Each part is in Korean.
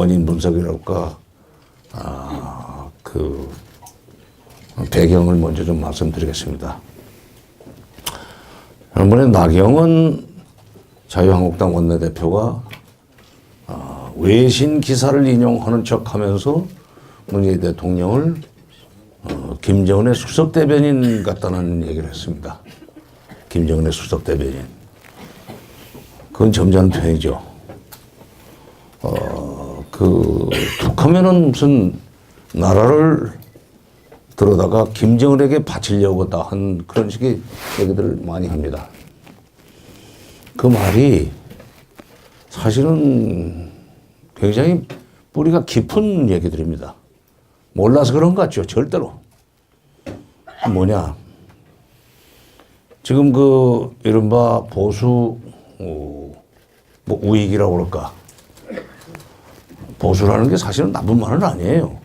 원인 분석이랄까, 그 배경을 먼저 좀 말씀드리겠습니다. 이번에 나경원 자유한국당 원내대표가 외신 기사를 인용하는 척하면서 문재인 대통령을 김정은의 수석 대변인 같다는 얘기를 했습니다. 김정은의 수석 대변인. 그건 점잖은 표현이죠. 툭하면은 무슨 나라를 들어다가 김정은에게 바치려고 한 그런 식의 얘기들을 많이 합니다. 그 말이 사실은 굉장히 뿌리가 깊은 얘기들입니다. 몰라서 그런 것 같죠. 절대로. 뭐냐. 지금 그 이른바 보수 뭐 우익이라고 그럴까. 보수라는 게 사실은 나쁜 말은 아니에요.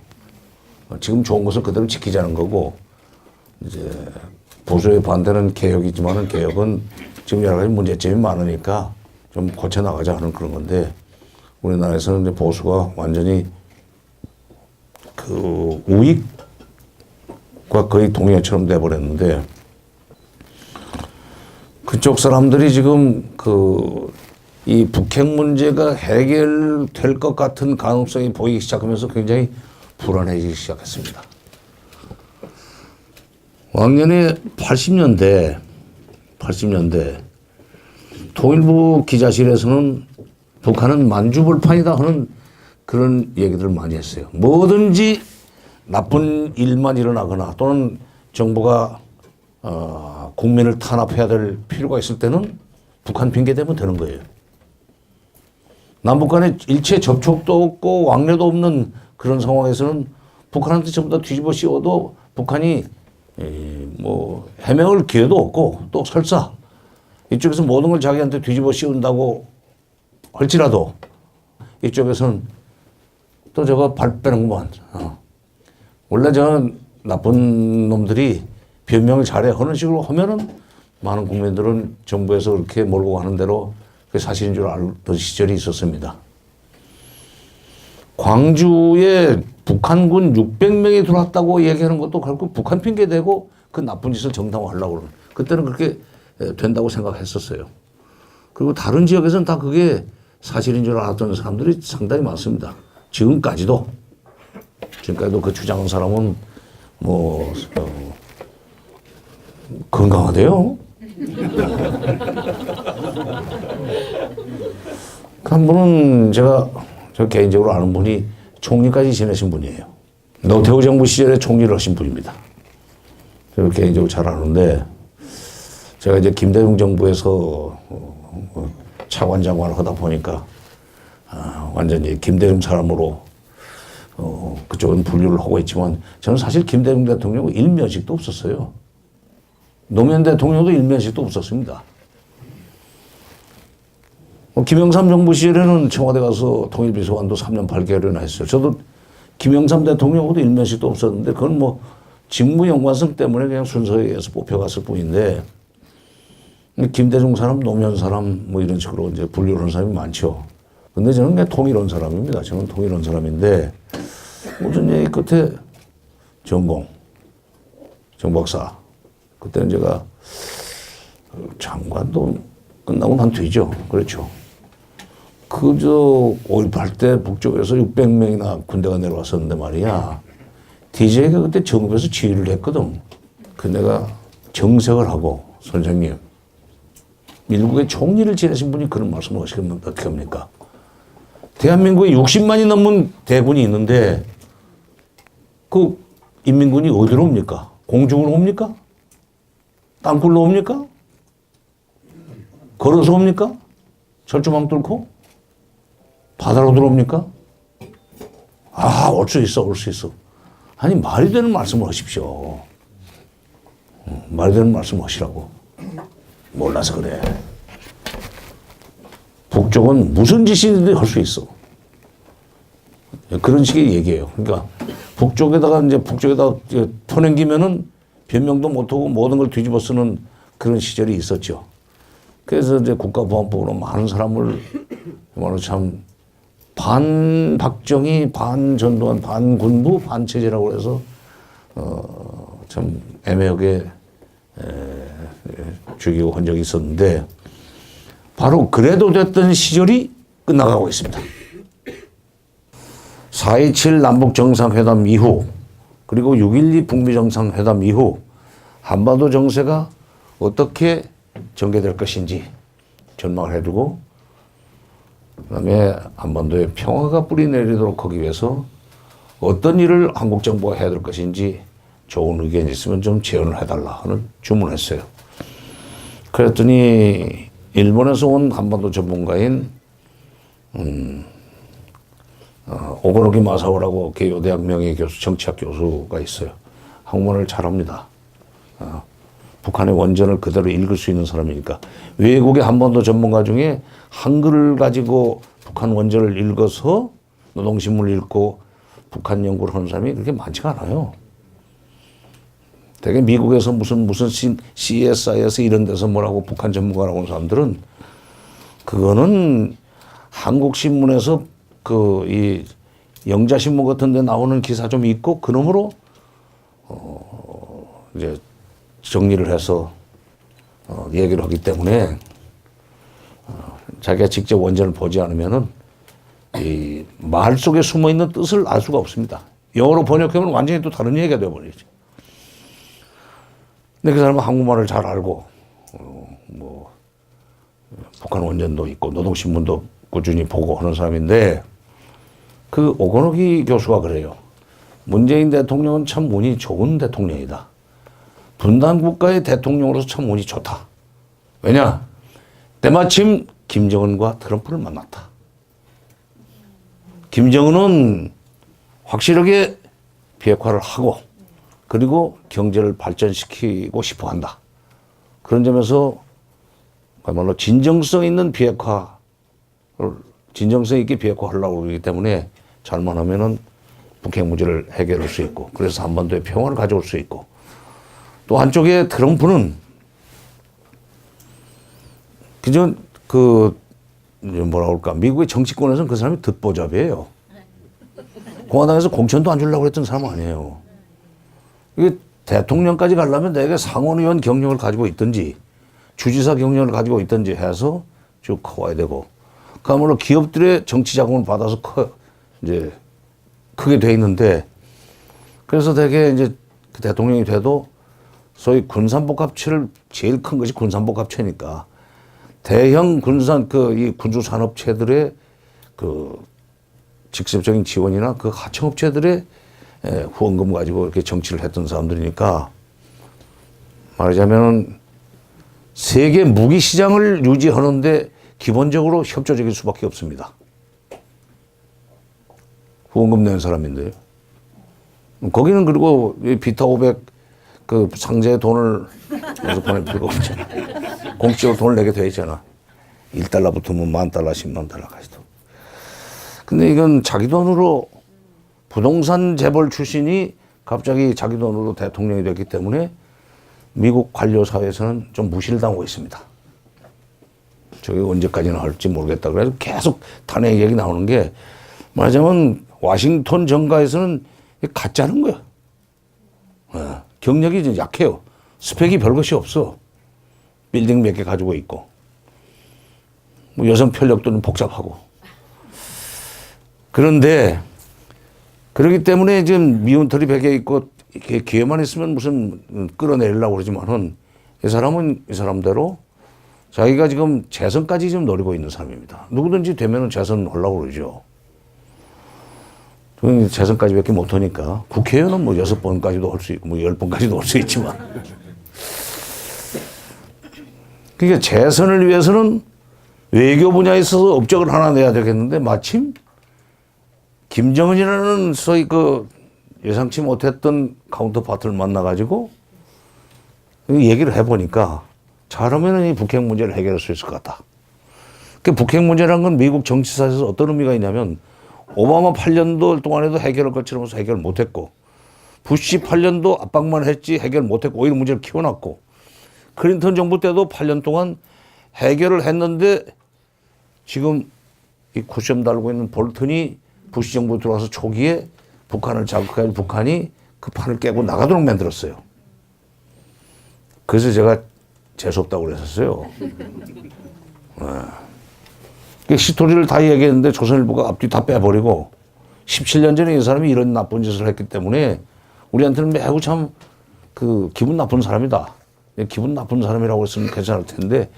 지금 좋은 것을 그대로 지키자는 거고, 이제 보수의 반대는 개혁이지만은 개혁은 지금 여러 가지 문제점이 많으니까 좀 고쳐나가자 하는 그런 건데, 우리나라에서는 이제 보수가 완전히 그 우익과 거의 동의어처럼 돼버렸는데, 그쪽 사람들이 지금 이 북핵 문제가 해결될 것 같은 가능성이 보이기 시작하면서 굉장히 불안해지기 시작했습니다. 왕년에 80년대 통일부 기자실에서는 북한은 만주벌판이다 하는 그런 얘기들을 많이 했어요. 뭐든지 나쁜 일만 일어나거나 또는 정부가 국민을 탄압해야 될 필요가 있을 때는 북한 핑계대면 되는 거예요. 남북 간에 일체 접촉도 없고 왕래도 없는 그런 상황에서는 북한한테 전부 다 뒤집어 씌워도 북한이 뭐 해명을 기회도 없고, 또 설사 이쪽에서 모든 걸 자기한테 뒤집어 씌운다고 할지라도 이쪽에서는 또 저거 발 빼는구만. 원래 저는 나쁜 놈들이 변명을 잘해 하는 식으로 하면은 많은 국민들은 정부에서 그렇게 몰고 가는 대로 그게 사실인 줄 알던 시절이 있었습니다. 광주에 북한군 600명이 들어왔다고 얘기하는 것도 결국 북한 핑계대고 그 나쁜 짓을 정당화하려고 그러는, 그때는 그렇게 된다고 생각했었어요. 그리고 다른 지역에서는 다 그게 사실인 줄 알았던 사람들이 상당히 많습니다. 지금까지도 그 주장한 사람은 뭐 건강하대요. 한 분은 저 개인적으로 아는 분이 총리까지 지내신 분이에요. 노태우 정부 시절에 총리를 하신 분입니다. 제가 개인적으로 잘 아는데, 제가 이제 김대중 정부에서 차관 장관을 하다 보니까 완전히 김대중 사람으로 그쪽은 분류를 하고 있지만, 저는 사실 김대중 대통령은 일면식도 없었어요. 노무현 대통령도 일면식도 없었습니다. 김영삼 정부 시절에는 청와대 가서 통일비서관도 3년 8개월이나 했어요. 저도 김영삼 대통령하고도 일면식도 없었는데, 그건 뭐 직무 연관성 때문에 그냥 순서에 의해서 뽑혀갔을 뿐인데, 김대중 사람, 노무현 사람 뭐 이런 식으로 이제 분류를 하는 사람이 많죠. 근데 저는 그냥 통일한 사람입니다. 저는 통일한 사람인데, 무슨 얘기 끝에 정 박사. 그때는 제가 장관도 끝나고 난 뒤죠. 그렇죠. 5.18 때 북쪽에서 600명이나 군대가 내려왔었는데 말이야. DJ가 그때 정부에서 지휘를 했거든. 그 내가 정색을 하고, 선생님, 미국의 총리를 지내신 분이 그런 말씀을 하시면 어떻게 합니까? 대한민국에 60만이 넘는 대군이 있는데 그 인민군이 어디로 옵니까? 공중으로 옵니까? 땅굴로 옵니까? 걸어서 옵니까? 철조망 뚫고? 바다로 들어옵니까? 올 수 있어. 아니, 말이 되는 말씀을 하십시오. 말이 되는 말씀을 하시라고. 몰라서 그래. 북쪽은 무슨 짓이든지 할 수 있어. 그런 식의 얘기예요. 그러니까 북쪽에다가 터넘기면은 변명도 못하고 모든 걸 뒤집어 쓰는 그런 시절이 있었죠. 그래서 이제 국가보안법으로 많은 사람을 참 반박정희, 반전두환, 반군부, 반체제라고 해서 참 애매하게 죽이고 한 적이 있었는데 바로 그래도 됐던 시절이 끝나가고 있습니다. 4.27 남북정상회담 이후 그리고 6.12 북미정상회담 이후 한반도 정세가 어떻게 전개될 것인지 전망을 해두고 그다음에 한반도에 평화가 뿌리내리도록 하기 위해서 어떤 일을 한국 정부가 해야 될 것인지 좋은 의견이 있으면 좀 제언을 해달라 하는 주문을 했어요. 그랬더니 일본에서 온 한반도 전문가인 오고노기 마사오라고 개요대학 명예교수, 정치학 교수가 있어요. 한국말을 잘합니다. 북한의 원전을 그대로 읽을 수 있는 사람이니까. 외국의 한반도 전문가 중에 한글을 가지고 북한 원전을 읽어서 노동신문을 읽고 북한 연구를 하는 사람이 그렇게 많지가 않아요. 되게 미국에서 무슨 CSIS 이런 데서 뭐라고 북한 전문가라고 하는 사람들은 그거는 한국 신문에서 이 영자신문 같은 데 나오는 기사 좀 있고 그놈으로 이제 정리를 해서 얘기를 하기 때문에 자기가 직접 원전을 보지 않으면은 이 말 속에 숨어 있는 뜻을 알 수가 없습니다. 영어로 번역하면 완전히 또 다른 얘기가 되어버리죠. 근데 그 사람은 한국말을 잘 알고 뭐 북한 원전도 있고 노동신문도 꾸준히 보고 하는 사람인데 그 오고노기 교수가 그래요. 문재인 대통령은 참 운이 좋은 대통령이다. 분단 국가의 대통령으로서 참 운이 좋다. 왜냐? 때마침 김정은과 트럼프를 만났다. 김정은은 확실하게 비핵화를 하고 그리고 경제를 발전시키고 싶어 한다. 그런 점에서 그야말로 진정성 있는 진정성 있게 비핵화하려고 그러기 때문에 잘만 하면은 북핵 문제를 해결할 수 있고 그래서 한반도에 평화를 가져올 수 있고 또 한쪽에 트럼프는 그전 뭐라 그럴까 미국의 정치권에서는 그 사람이 듣보잡이에요. 공화당에서 공천도 안 주려고 했던 사람 아니에요. 이게 대통령까지 가려면 내가 상원의원 경력을 가지고 있든지 주지사 경력을 가지고 있든지 해서 쭉 커와야 되고 그야말로 기업들의 정치 자금을 받아서 이제 크게 돼 있는데 그래서 되게 이제 그 대통령이 돼도 소위 군산복합체를 제일 큰 것이 군산복합체니까 대형 이 군수산업체들의 직접적인 지원이나 그 하청업체들의 후원금 가지고 이렇게 정치를 했던 사람들이니까 말하자면 세계 무기 시장을 유지하는데 기본적으로 협조적일 수밖에 없습니다. 후원금 낸 사람인데요. 거기는 그리고 비타 500 상자에 돈을 여기서 보낼 필요가 없잖아. 공식적으로 돈을 내게 돼 있잖아. 1달러 붙으면 $10,000, $100,000까지도. 근데 이건 자기 돈으로 부동산 재벌 출신이 갑자기 자기 돈으로 대통령이 됐기 때문에 미국 관료 사회에서는 좀 무시를 당하고 있습니다. 저게 언제까지나 할지 모르겠다. 그래서 계속 탄핵 얘기 나오는 게 말하자면 워싱턴 정가에서는 가짜는 거야. 경력이 좀 약해요. 스펙이 별것이 없어. 빌딩 몇 개 가지고 있고. 뭐 여성 편력도 좀 복잡하고. 그런데 그렇기 때문에 지금 미운 털이 베개 있고 기회만 있으면 무슨 끌어내리려고 그러지만은 이 사람은 이 사람대로 자기가 지금 재선까지 좀 노리고 있는 사람입니다. 누구든지 되면은 재선 하려고 그러죠. 재선까지밖에 못하니까 국회의원은 뭐 6번까지도 할 수 있고 뭐 10번까지도 할 수 있지만 그러니까 재선을 위해서는 외교 분야에 있어서 업적을 하나 내야 되겠는데 마침 김정은이라는 소위 예상치 못했던 카운터파트를 만나가지고 얘기를 해보니까 잘하면 이 북핵 문제를 해결할 수 있을 것 같다. 그 북핵 문제라는 건 미국 정치사에서 어떤 의미가 있냐면 오바마 8년도 동안에도 해결할 것처럼 해결 못했고 부시 8년도 압박만 했지 해결 못했고 오히려 문제를 키워놨고 클린턴 정부 때도 8년 동안 해결을 했는데 지금 이 쿠션 달고 있는 볼턴이 부시 정부 들어와서 초기에 북한을 자극해서 북한이 그 판을 깨고 나가도록 만들었어요. 그래서 제가 재수없다고 그랬었어요. 스토리를 다 얘기했는데 조선일보가 앞뒤 다 빼버리고 17년 전에 이 사람이 이런 나쁜 짓을 했기 때문에 우리한테는 매우 참 그 기분 나쁜 사람이다. 기분 나쁜 사람이라고 했으면 괜찮을 텐데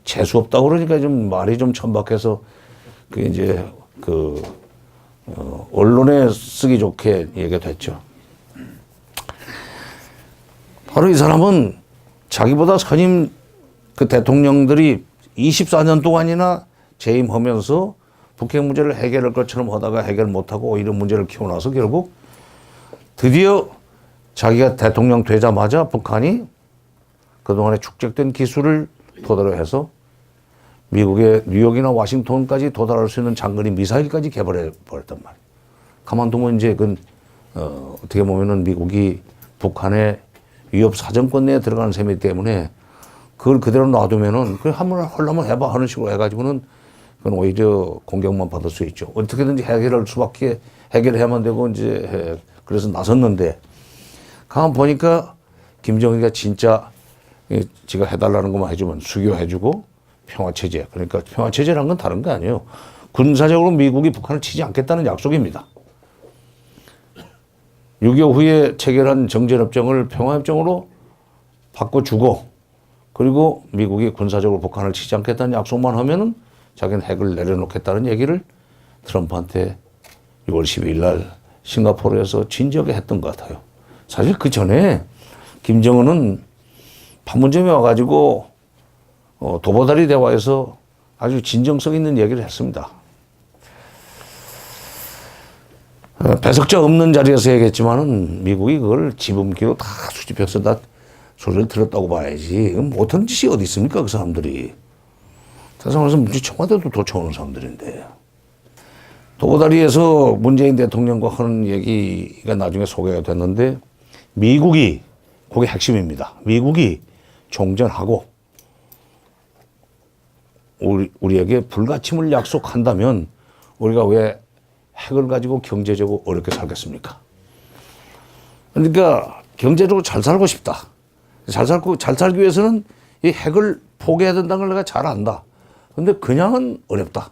재수없다고 그러니까 좀 말이 좀 천박해서 그게 이제 언론에 쓰기 좋게 얘기가 됐죠. 바로 이 사람은 자기보다 선임 그 대통령들이 24년 동안이나 재임하면서 북핵 문제를 해결할 것처럼 하다가 해결 못하고 오히려 문제를 키워놔서 결국 드디어 자기가 대통령 되자마자 북한이 그동안에 축적된 기술을 토대로 해서 미국의 뉴욕이나 워싱턴까지 도달할 수 있는 장거리 미사일까지 개발해 버렸단 말이에요. 가만두면 이제 어떻게 보면은 미국이 북한의 위협 사정권 내에 들어가는 셈이기 때문에 그걸 그대로 놔두면은 그래 한번 하려면 해봐 하는 식으로 해가지고는 그건 오히려 공격만 받을 수 있죠. 어떻게든지 해결할 수밖에 해결해야만 되고 이제 그래서 나섰는데 가만 보니까 김정은이가 진짜 지가 해달라는 것만 해주면 수교해주고 평화체제. 그러니까 평화체제란 건 다른 거 아니에요. 군사적으로 미국이 북한을 치지 않겠다는 약속입니다. 6.25 후에 체결한 정전협정을 평화협정으로 바꿔주고 그리고 미국이 군사적으로 북한을 치지 않겠다는 약속만 하면은 자기는 핵을 내려놓겠다는 얘기를 트럼프한테 6월 12일 날 싱가포르에서 진지하게 했던 것 같아요. 사실 그 전에 김정은은 판문점에 와가지고 도보다리 대화에서 아주 진정성 있는 얘기를 했습니다. 배석자 없는 자리에서 얘기했지만은 미국이 그걸 지붕기로 다 수집해서 다 소리를 들었다고 봐야지. 못하는 짓이 어디 있습니까, 그 사람들이. 세상에서 문제 청와대도 도쳐오는 사람들인데. 도보다리에서 문재인 대통령과 하는 얘기가 나중에 소개가 됐는데 미국이, 그게 핵심입니다. 미국이 종전하고 우리에게 불가침을 약속한다면 우리가 왜 핵을 가지고 경제적으로 어렵게 살겠습니까? 그러니까 경제적으로 잘 살고 싶다. 잘 살기 위해서는 이 핵을 포기해야 된다는 걸 내가 잘 안다. 근데 그냥은 어렵다.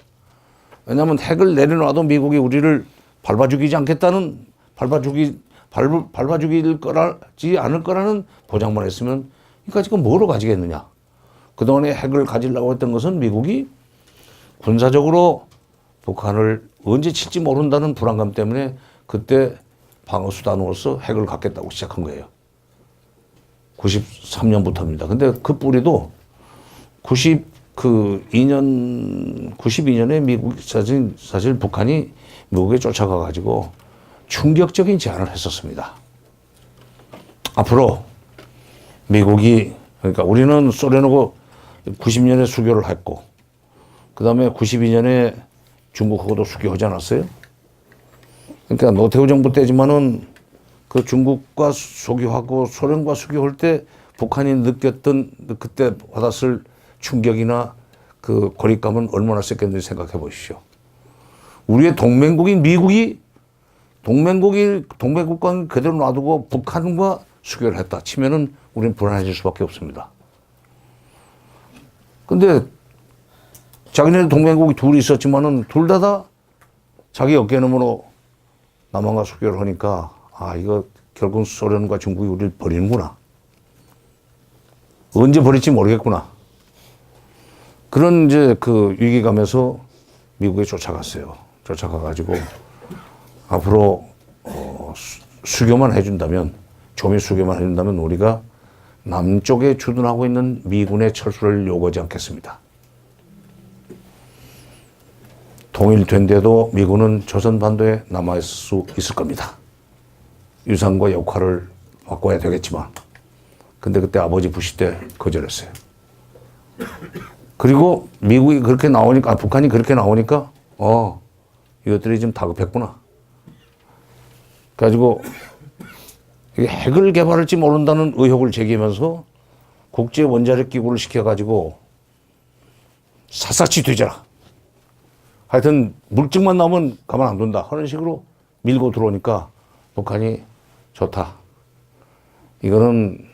왜냐하면 핵을 내려놔도 미국이 우리를 밟아 죽이지 않겠다는, 밟아 죽일 거라지 않을 거라는 보장만 했으면, 그러니까 지금 뭐로 가지겠느냐. 그동안에 핵을 가지려고 했던 것은 미국이 군사적으로 북한을 언제 칠지 모른다는 불안감 때문에 그때 방어수단으로서 핵을 갖겠다고 시작한 거예요. 93년부터입니다. 근데 그 뿌리도 92년에 미국, 사실 북한이 미국에 쫓아가 가지고 충격적인 제안을 했었습니다. 앞으로 미국이, 그러니까 우리는 소련하고 90년에 수교를 했고, 그 다음에 92년에 중국하고도 수교하지 않았어요? 그러니까 노태우 정부 때지만은 그 중국과 수교하고 소련과 수교할 때 북한이 느꼈던 그때 받았을 충격이나 그 고립감은 얼마나 셌겠는지 생각해 보십시오. 우리의 동맹국인 미국이 동맹국과는 그대로 놔두고 북한과 수교를 했다 치면은 우리는 불안해질 수밖에 없습니다. 근데 자기네 동맹국이 둘이 있었지만은 둘 다 자기 어깨너머로 남한과 수교를 하니까 아, 이거 결국 소련과 중국이 우리를 버리는구나. 언제 버릴지 모르겠구나. 그런 이제 그 위기감에서 미국에 쫓아갔어요. 쫓아가가지고 앞으로 수교만 해준다면, 조미 수교만 해준다면 우리가 남쪽에 주둔하고 있는 미군의 철수를 요구하지 않겠습니다. 통일된데도 미군은 조선반도에 남아있을 수 있을 겁니다. 유산과 역할을 바꿔야 되겠지만, 근데 그때 아버지 부시 때 거절했어요. 그리고 미국이 그렇게 나오니까, 북한이 그렇게 나오니까, 이것들이 좀 다급했구나. 그래가지고, 핵을 개발할지 모른다는 의혹을 제기하면서 국제 원자력 기구를 시켜가지고 샅샅이 뒤져라. 하여튼 물증만 나오면 가만 안 둔다 하는 식으로 밀고 들어오니까 북한이 좋다. 이거는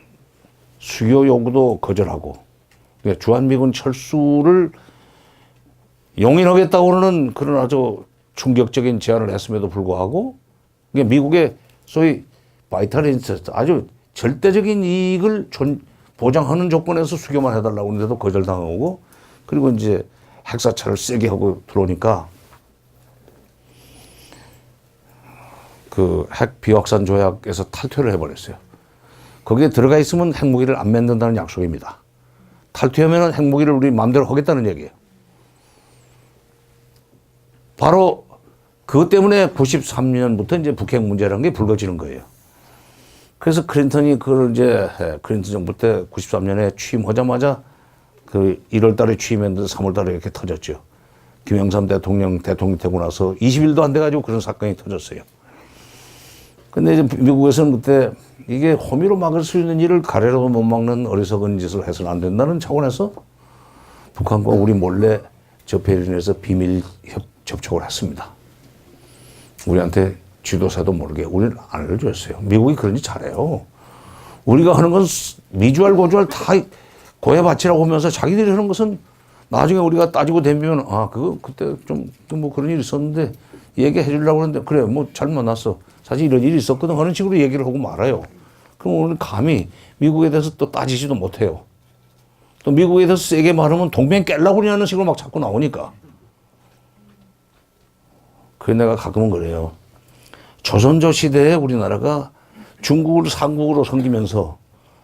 수교 요구도 거절하고 주한미군 철수를 용인하겠다고 하는 그런 아주 충격적인 제안을 했음에도 불구하고 미국의 소위 바이탈 인트레스트 아주 절대적인 이익을 보장하는 조건에서 수교만 해달라고 하는데도 거절당하고 그리고 이제 핵사찰을 세게 하고 들어오니까 그 핵 비확산 조약에서 탈퇴를 해버렸어요. 거기에 들어가 있으면 핵무기를 안 만든다는 약속입니다. 탈퇴하면 핵무기를 우리 마음대로 하겠다는 얘기예요. 바로 그것 때문에 93년부터 이제 북핵 문제라는 게 불거지는 거예요. 그래서 클린턴이 그걸 이제 클린턴 정부 때 93년에 취임하자마자 그 1월 달에 취임했는데 3월 달에 이렇게 터졌죠. 김영삼 대통령 되고 나서 20일도 안 돼가지고 그런 사건이 터졌어요. 근데 이제 미국에서는 그때 이게 호미로 막을 수 있는 일을 가래로도 못 막는 어리석은 짓을 해서는 안 된다는 차원에서 북한과 우리 몰래 저 베를린에서 비밀 접촉을 했습니다. 우리한테 지도사도 모르게 우리를 안 알려줬어요. 미국이 그런 짓 잘해요. 우리가 하는 건 미주알 고주알 다 고해바치라고 하면서 자기들이 하는 것은 나중에 우리가 따지고 덤비면 그때 좀 뭐 그런 일이 있었는데 얘기해 주려고 하는데 그래 뭐 잘못 만났어. 사실 이런 일이 있었거든 하는 식으로 얘기를 하고 말아요. 그럼 오늘 감히 미국에 대해서 또 따지지도 못해요. 또 미국에 대해서 세게 말하면 동맹 깰라고 그러냐는 식으로 막 자꾸 나오니까. 그래 내가 가끔은 그래요. 조선조 시대에 우리나라가 중국을 상국으로 섬기면서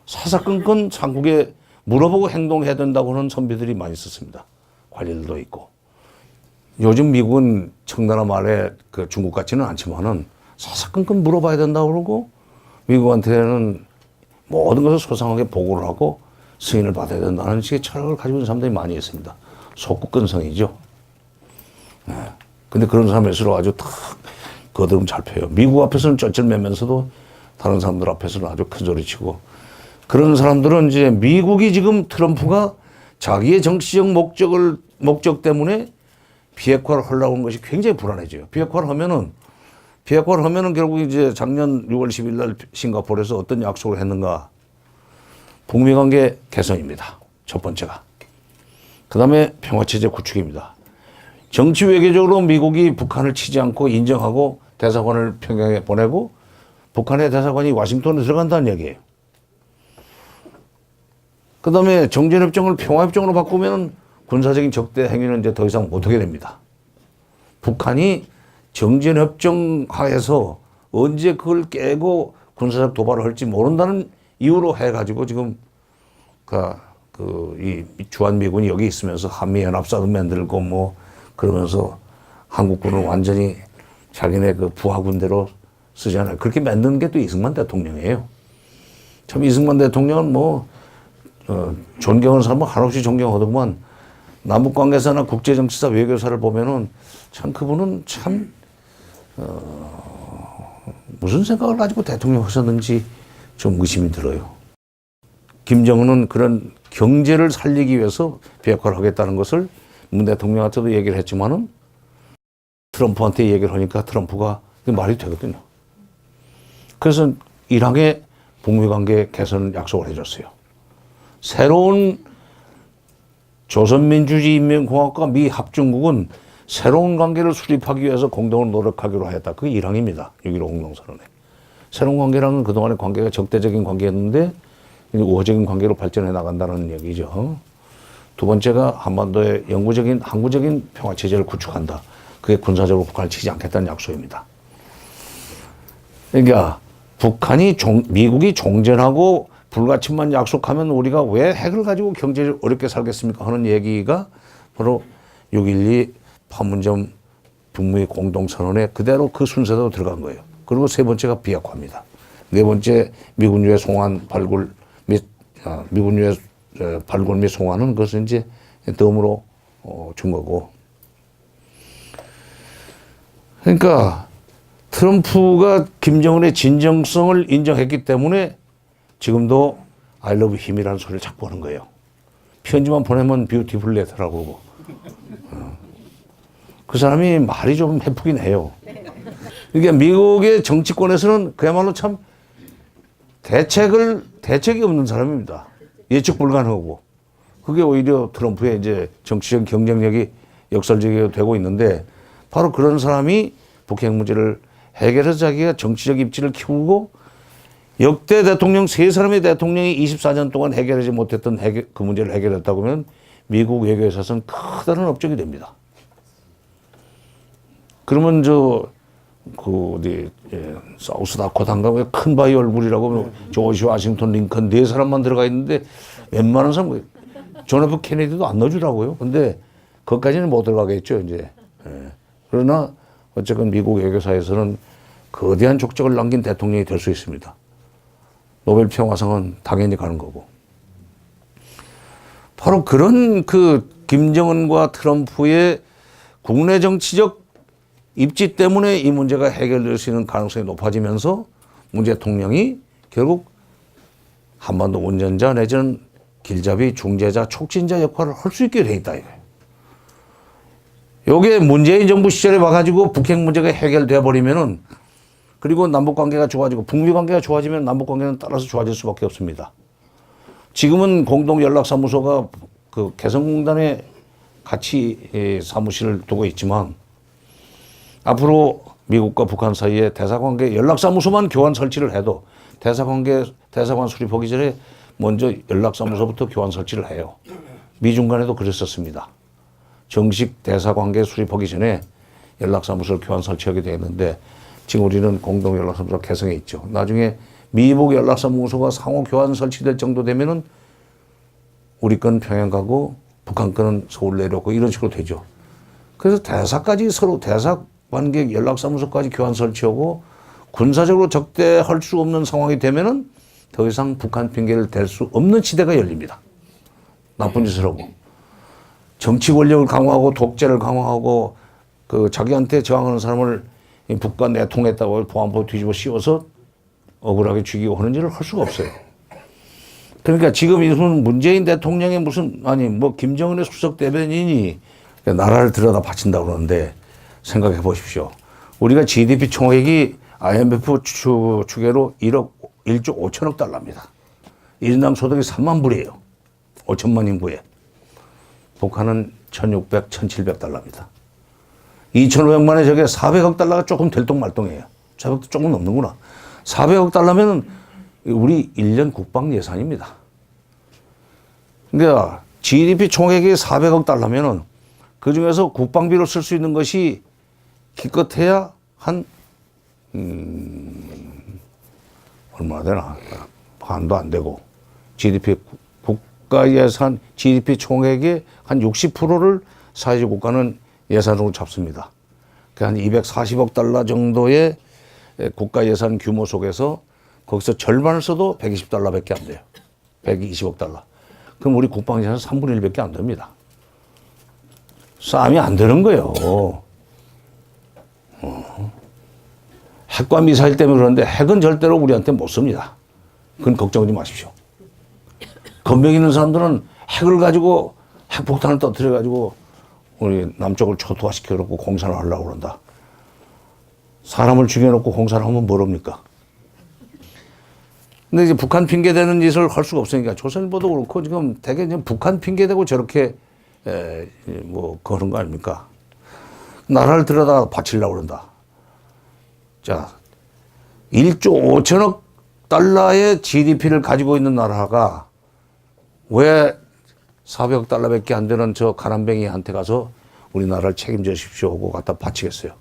사사건건 상국에 물어보고 행동해야 된다고 하는 선비들이 많이 있었습니다. 관리들도 있고. 요즘 미국은 청나라 말에 그 중국 같지는 않지만은 사사건건 물어봐야 된다고 그러고 미국한테는 모든 것을 소상하게 보고를 하고 승인을 받아야 된다는 식의 철학을 가지고 있는 사람들이 많이 있습니다. 속국근성이죠. 네. 근데 그런 사람일수록 아주 탁 거드름 잘 펴요. 미국 앞에서는 쩔쩔매면서도 다른 사람들 앞에서는 아주 큰 소리 치고 그런 사람들은 이제 미국이 지금 트럼프가 자기의 정치적 목적 때문에 비핵화를 하려고 하는 것이 굉장히 불안해져요. 비핵화를 하면은 결국 이제 작년 6월 10일 날 싱가포르에서 어떤 약속을 했는가? 북미 관계 개선입니다. 첫 번째가. 그 다음에 평화체제 구축입니다. 정치 외교적으로 미국이 북한을 치지 않고 인정하고 대사관을 평양에 보내고 북한의 대사관이 와싱턴에 들어간다는 얘기예요. 그 다음에 정전협정을 평화협정으로 바꾸면 군사적인 적대 행위는 이제 더 이상 못하게 됩니다. 북한이 정전협정 하에서 언제 그걸 깨고 군사적 도발을 할지 모른다는 이유로 해가지고 지금 이 주한미군이 여기 있으면서 한미연합사도 만들고 뭐 그러면서 한국군을 완전히 자기네 그 부하군대로 쓰잖아요. 그렇게 만든 게 또 이승만 대통령이에요. 참 이승만 대통령은 존경하는 사람은 한없이 존경하더구만 남북관계사나 국제정치사 외교사를 보면은 참 그분은 참 무슨 생각을 가지고 대통령 하셨는지 좀 의심이 들어요. 김정은은 그런 경제를 살리기 위해서 비핵화를 하겠다는 것을 문 대통령한테도 얘기를 했지만은 트럼프한테 얘기를 하니까 트럼프가 말이 되거든요. 그래서 이란의 북미 관계 개선 약속을 해줬어요. 새로운 조선민주주의인민공화국과 미 합중국은 새로운 관계를 수립하기 위해서 공동으로 노력하기로 했다. 그게 이란입니다. 6.15 공동선언에. 새로운 관계랑은 그동안의 관계가 적대적인 관계였는데 우호적인 관계로 발전해 나간다는 얘기죠. 두 번째가 한반도의 영구적인 항구적인 평화체제를 구축한다. 그게 군사적으로 북한을 치지 않겠다는 약속입니다. 그러니까 미국이 종전하고 불가침만 약속하면 우리가 왜 핵을 가지고 경제를 어렵게 살겠습니까 하는 얘기가 바로 6.12 판문점 북미 공동선언에 그대로 그 순서대로 들어간 거예요. 그리고 세 번째가 비핵화입니다. 네 번째 미군유해 송환 발굴 및 미군유해 발굴 및 송환은 그것은 이제 덤으로 준 거고. 그러니까 트럼프가 김정은의 진정성을 인정했기 때문에 지금도 I love him이라는 소리를 자꾸 하는 거예요. 편지만 보내면 뷰티풀 레터라고 그러고. 그 사람이 말이 좀 해프긴 해요. 그러니까 미국의 정치권에서는 그야말로 참 대책이 없는 사람입니다. 예측 불가능하고. 그게 오히려 트럼프의 이제 정치적 경쟁력이 역설적이 되고 있는데 바로 그런 사람이 북핵 문제를 해결해서 자기가 정치적 입지를 키우고 역대 대통령 세 사람의 대통령이 24년 동안 해결하지 못했던 그 문제를 해결했다고 하면 미국 외교에 있어서는 커다란 업적이 됩니다. 그러면 사우스 다코타인가 큰 바위 얼굴이라고 조지 워싱턴 링컨 네 사람만 들어가 있는데 웬만한 사람 존 F 케네디도 안 넣어주더라고요. 근데 그것까지는 못 들어가겠죠, 이제. 그러나 어쨌든 미국 외교사에서는 거대한 족적을 남긴 대통령이 될 수 있습니다. 노벨 평화상은 당연히 가는 거고. 바로 그런 김정은과 트럼프의 국내 정치적 입지 때문에 이 문제가 해결될 수 있는 가능성이 높아지면서 문 대통령이 결국 한반도 운전자 내지는 길잡이, 중재자, 촉진자 역할을 할 수 있게 돼 있다 이거예요. 요게 문재인 정부 시절에 와가지고 북핵 문제가 해결돼 버리면은 그리고 남북 관계가 좋아지고 북미 관계가 좋아지면 남북 관계는 따라서 좋아질 수밖에 없습니다. 지금은 공동 연락사무소가 개성공단에 같이 사무실을 두고 있지만 앞으로 미국과 북한 사이에 대사관계 연락사무소만 교환 설치를 해도 대사관 수립하기 전에 먼저 연락사무소부터 교환 설치를 해요. 미중 간에도 그랬었습니다. 정식 대사관계 수립하기 전에 연락사무소를 교환 설치하게 되어 있는데 지금 우리는 공동 연락사무소 개성에 있죠. 나중에 미북 연락사무소가 상호 교환 설치될 정도 되면은 우리 건 평양 가고 북한 건은 서울 내려오고 이런 식으로 되죠. 그래서 대사까지 서로 대사관계 연락사무소까지 교환 설치하고 군사적으로 적대할 수 없는 상황이 되면은 더 이상 북한 핑계를 댈 수 없는 시대가 열립니다. 나쁜 짓을 하고. 정치 권력을 강화하고 독재를 강화하고 자기한테 저항하는 사람을 북과 내통했다고 보안법 뒤집어 씌워서 억울하게 죽이고 하는 일을 할 수가 없어요. 그러니까 지금 무슨 문재인 대통령의 김정은의 수석 대변인이 나라를 들여다 바친다고 그러는데 생각해 보십시오. 우리가 GDP 총액이 IMF 추계로 1조 5천억 달러입니다. 1인당 소득이 3만 불이에요. 5천만 인구에. 북한은 1,600, 1,700달러입니다. 2,500만에 저게 400억 달러가 조금 들똥말똥해요. 400도 조금 넘는구나. 400억 달러면 우리 1년 국방 예산입니다. 그러니까 GDP 총액이 400억 달러면은 그 중에서 국방비로 쓸 수 있는 것이 기껏해야 한 얼마나 되나 반도 안 되고 GDP 국가 예산 GDP 총액의 한 60%를 사회주의 국가는 예산으로 잡습니다. 한 240억 달러 정도의 국가 예산 규모 속에서 거기서 절반을 써도 120달러밖에 안 돼요. 120억 달러. 그럼 우리 국방 예산 3분의 1밖에 안 됩니다. 싸움이 안 되는 거예요. 핵과 미사일 때문에 그러는데 핵은 절대로 우리한테 못 씁니다. 그건 걱정하지 마십시오. 건병 있는 사람들은 핵을 가지고 핵폭탄을 터뜨려 가지고 우리 남쪽을 초토화시켜 놓고 공산을 하려고 그런다. 사람을 죽여놓고 공산을 하면 뭐랍니까? 근데 이제 북한 핑계대는 짓을 할 수가 없으니까 조선일보도 그렇고 지금 되게 이제 북한 핑계대고 저렇게 그런 거 아닙니까? 나라를 들여다 바치려고 그런다. 자, 1조 5천억 달러의 GDP를 가지고 있는 나라가 왜 400억 달러밖에 안 되는 저 가난뱅이한테 가서 우리나라를 책임져 주십시오 하고 갖다 바치겠어요.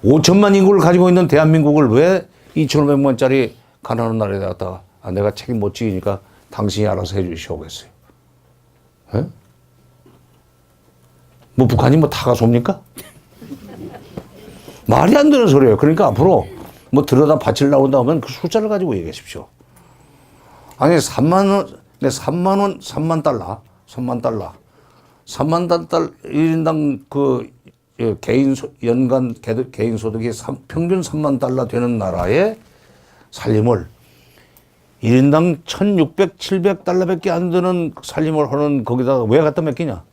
5천만 인구를 가지고 있는 대한민국을 왜 2,500만짜리 가난한 나라에 갖다가 내가 책임 못 지니까 당신이 알아서 해 주시오 했어요. 에? 북한이 다가 섭니까? 말이 안 되는 소리예요. 그러니까 앞으로 들여다 바치려고 한다면 그 숫자를 가지고 얘기하십시오. 아니, 3만 달러. 3만 달러, 1인당 연간 개인 소득이 평균 3만 달러 되는 나라의 살림을 1인당 1,600, 700달러밖에 안 되는 살림을 하는 거기다가 왜 갖다 맡기냐?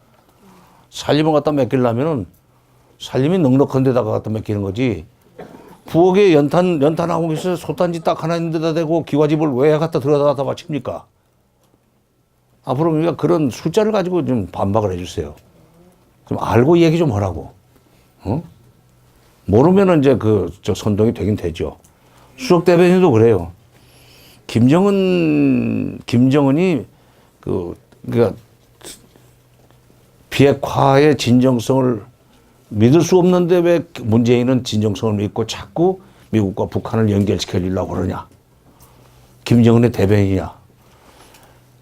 살림을 갖다 맡기려면은 살림이 넉넉한 데다가 갖다 맡기는 거지. 부엌에 연탄하고 있어서 솥단지 딱 하나 있는 데다 대고 기와집을 왜 갖다 들어다 바칩니까? 앞으로 우리가 그런 숫자를 가지고 좀 반박을 해주세요. 좀 알고 얘기 좀 하라고. 어? 모르면은 이제 저 선동이 되긴 되죠. 수석 대변인도 그래요. 김정은이 그러니까 비핵화의 진정성을 믿을 수 없는데 왜 문재인은 진정성을 믿고 자꾸 미국과 북한을 연결시켜 주려고 그러냐. 김정은의 대변인이냐.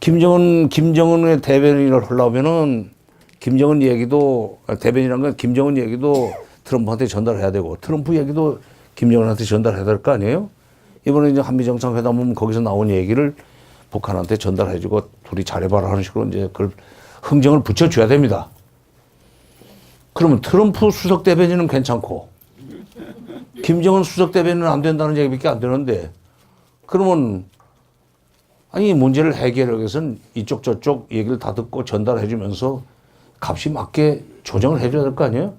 김정은의 대변인을 하려면은 김정은 얘기도 대변인이라는 건 김정은 얘기도 트럼프한테 전달해야 되고 트럼프 얘기도 김정은한테 전달해야 될 거 아니에요? 이번에 이제 한미 정상회담은 거기서 나온 얘기를 북한한테 전달해주고 둘이 잘해봐라 하는 식으로 이제 그걸 흥정을 붙여줘야 됩니다. 그러면 트럼프 수석 대변인은 괜찮고 김정은 수석 대변인은 안 된다는 얘기밖에 안 되는데 그러면 아니 문제를 해결하기 위해서는 이쪽 저쪽 얘기를 다 듣고 전달해주면서 값이 맞게 조정을 해줘야 될 거 아니에요?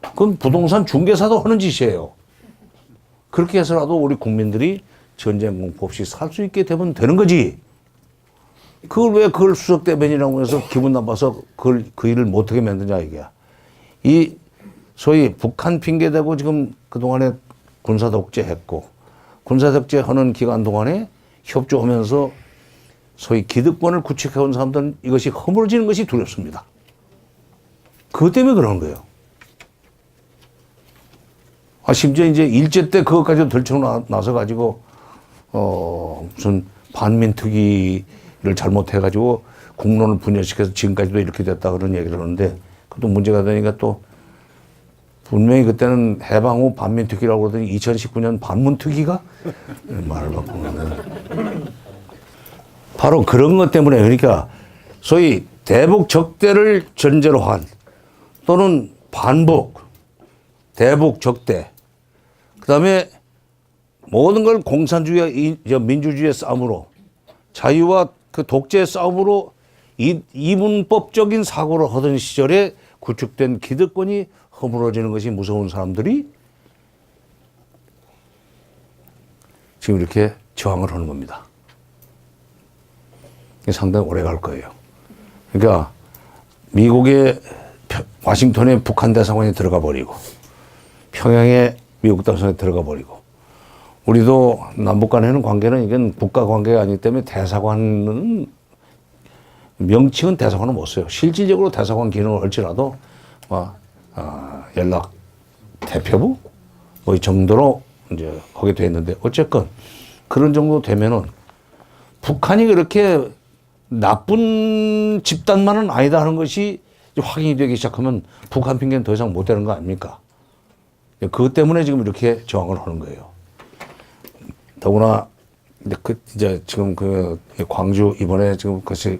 그건 부동산 중개사도 하는 짓이에요. 그렇게 해서라도 우리 국민들이 전쟁 공포 없이 살 수 있게 되면 되는 거지. 그걸 수석 대변인이라고 해서 기분 나빠서 그 일을 못하게 만드냐 이게. 이 소위 북한 핑계대고 지금 그동안에 군사독재 했고 군사독재 하는 기간 동안에 협조하면서 소위 기득권을 구축해온 사람들은 이것이 허물어지는 것이 두렵습니다. 그것 때문에 그러는 거예요. 심지어 이제 일제 때 그것까지도 들쳐나서 무슨 반민특위를 잘못해가지고 국론을 분열시켜서 지금까지도 이렇게 됐다 그런 얘기를 하는데 그것도 문제가 되니까 또 분명히 그때는 해방 후 반민특위라고 그러더니 2019년 반문특위가 말을 바꾸는 바로 그런 것 때문에 그러니까 소위 대북 적대를 전제로 한 또는 반북, 대북 적대 그 다음에 모든 걸 공산주의와 민주주의의 싸움으로 자유와 그 독재의 싸움으로 이분법적인 사고를 하던 시절에 구축된 기득권이 허물어지는 것이 무서운 사람들이 지금 이렇게 저항을 하는 겁니다. 상당히 오래 갈 거예요. 그러니까 미국의 와싱턴에 북한 대사관이 들어가 버리고 평양에 미국 대사관이 들어가 버리고 우리도 남북 간에는 관계는 이건 국가 관계가 아니기 때문에 대사관은 명칭은 대사관은 못 써요. 실질적으로 대사관 기능을 할지라도 연락 대표부 뭐 이 정도로 이제 하게 돼 있는데 어쨌건 그런 정도 되면은 북한이 그렇게 나쁜 집단만은 아니다 하는 것이 확인이 되기 시작하면 북한 핑계는 더 이상 못 되는 거 아닙니까? 그것 때문에 지금 이렇게 저항을 하는 거예요. 더구나 이제 지금 광주 이번에 지금 그것이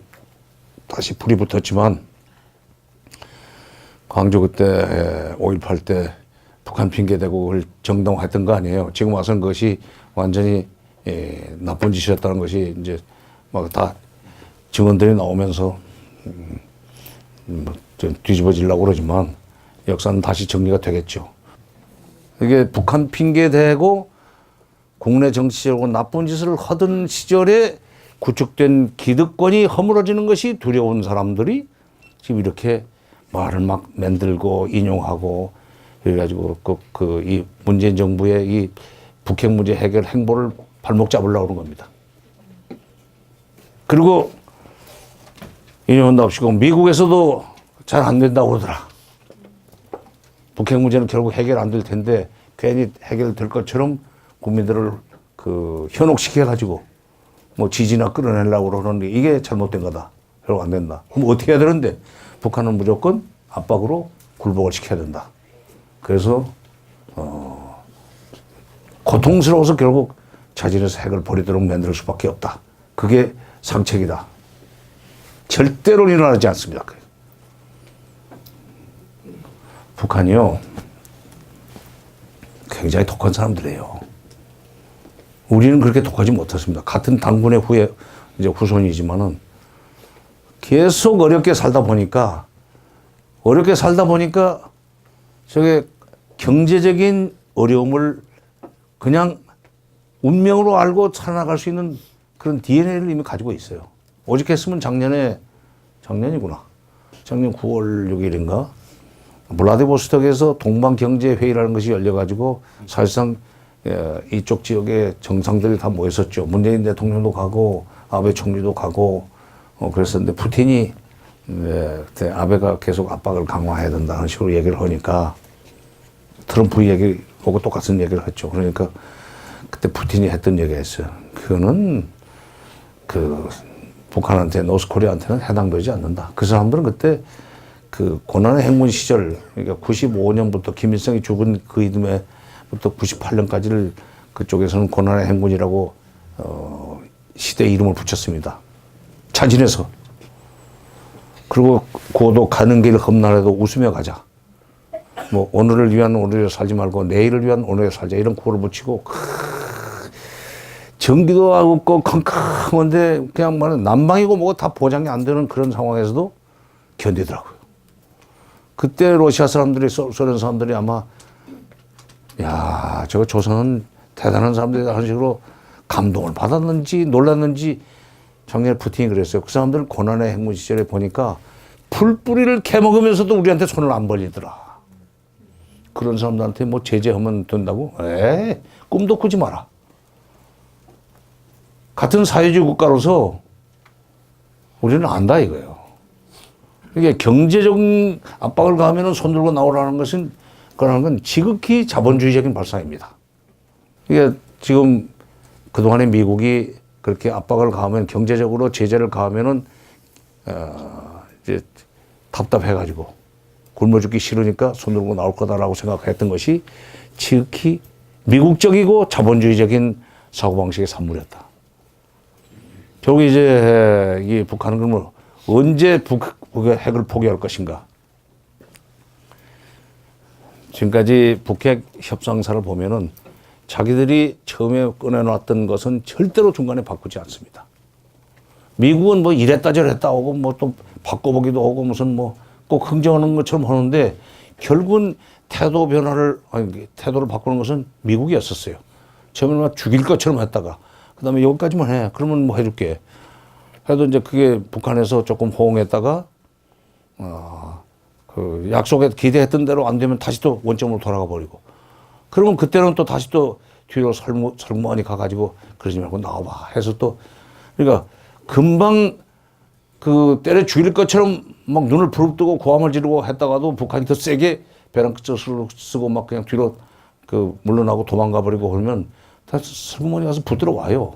다시 불이 붙었지만 광주 그때 5.18 때 북한 핑계 대고 그걸 정당화했던 거 아니에요. 지금 와서는 그것이 완전히 나쁜 짓이었다는 것이 이제 막 다 증언들이 나오면서 좀 뒤집어지려고 그러지만 역사는 다시 정리가 되겠죠. 이게 북한 핑계 대고 국내 정치적으로 나쁜 짓을 하던 시절에 구축된 기득권이 허물어지는 것이 두려운 사람들이 지금 이렇게 말을 막 만들고 인용하고 그래가지고 이 문재인 정부의 이 북핵 문제 해결 행보를 발목 잡으려고 그런 겁니다. 그리고 인용한다 없이고 미국에서도 잘 안 된다고 그러더라. 북핵 문제는 결국 해결 안 될 텐데 괜히 해결될 것처럼 국민들을 현혹시켜가지고 뭐 지지나 끌어내려고 그러는데 이게 잘못된 거다. 결국 안 된다. 그럼 어떻게 해야 되는데 북한은 무조건 압박으로 굴복을 시켜야 된다. 그래서 고통스러워서 결국 자진해서 핵을 버리도록 만들 수밖에 없다. 그게 상책이다. 절대로 일어나지 않습니다. 북한이요 굉장히 독한 사람들이에요. 우리는 그렇게 독하지 못했습니다. 같은 당군의 후손이지만은 계속 어렵게 살다 보니까 어렵게 살다 보니까 저게 경제적인 어려움을 그냥 운명으로 알고 살아나갈 수 있는 그런 DNA를 이미 가지고 있어요. 오죽했으면 작년이구나. 작년 9월 6일인가 블라디보스톡에서 동방경제회의라는 것이 열려가지고 사실상 이쪽 지역의 정상들이 다 모였었죠. 문재인 대통령도 가고 아베 총리도 가고 그랬었는데 푸틴이 아베가 계속 압박을 강화해야 된다는 식으로 얘기를 하니까 트럼프 얘기하고 똑같은 얘기를 했죠. 그러니까 그때 푸틴이 했던 얘기였어요. 그거는 그 북한한테 노스코리아한테는 해당되지 않는다. 그 사람들은 그때 그 고난의 행군 시절 그러니까 95년부터 김일성이 죽은 그 이듬해부터 98년까지를 그쪽에서는 고난의 행군이라고 시대 이름을 붙였습니다. 자진해서. 그리고 고도 가는 길 험난해도 웃으며 가자. 뭐 오늘을 위한 오늘에 살지 말고 내일을 위한 오늘에 살자 이런 구호를 붙이고 전기도 없고 컴컴한데 그냥 말은 난방이고 뭐가 다 보장이 안 되는 그런 상황에서도 견디더라고요. 그때 러시아 사람들이 소련 사람들이 아마 야 저거 조선은 대단한 사람들이다 하는 식으로 감동을 받았는지 놀랐는지 작년에 푸틴이 그랬어요. 그 사람들 고난의 행군 시절에 보니까 풀뿌리를 캐먹으면서도 우리한테 손을 안 벌리더라. 그런 사람들한테 뭐 제재하면 된다고? 꿈도 꾸지 마라. 같은 사회주의 국가로서 우리는 안다 이거예요. 이게 경제적 압박을 가하면 손 들고 나오라는 것은 그러는 건 지극히 자본주의적인 발상입니다. 이게 지금 그동안에 미국이 그렇게 압박을 가하면 경제적으로 제재를 가하면은 이제 답답해가지고 굶어 죽기 싫으니까 손 들고 나올 거다라고 생각했던 것이 지극히 미국적이고 자본주의적인 사고방식의 산물이었다. 결국 이제 이 북한은 그러면 언제 북의 핵을 포기할 것인가? 지금까지 북핵 협상사를 보면은 자기들이 처음에 꺼내놨던 것은 절대로 중간에 바꾸지 않습니다. 미국은 뭐 이랬다 저랬다 하고 뭐 또 바꿔보기도 하고 무슨 뭐 꼭 흥정하는 것처럼 하는데 결국은 태도를 바꾸는 것은 미국이었었어요. 처음에는 막 죽일 것처럼 했다가 그 다음에 여기까지만 해. 그러면 뭐 해줄게. 해도 이제 그게 북한에서 조금 호응했다가, 그 약속에 기대했던 대로 안 되면 다시 또 원점으로 돌아가 버리고. 그러면 그때는 또 다시 또 뒤로 설무하니 가가지고 그러지 말고 나와봐. 해서 또, 그러니까 금방 그 때려 죽일 것처럼 막 눈을 부릅뜨고 고함을 지르고 했다가도 북한이 더 세게 배랑 끝을 쓰고 막 그냥 뒤로 그 물러나고 도망가 버리고 그러면 다시 설무하니 가서 붙들어 와요.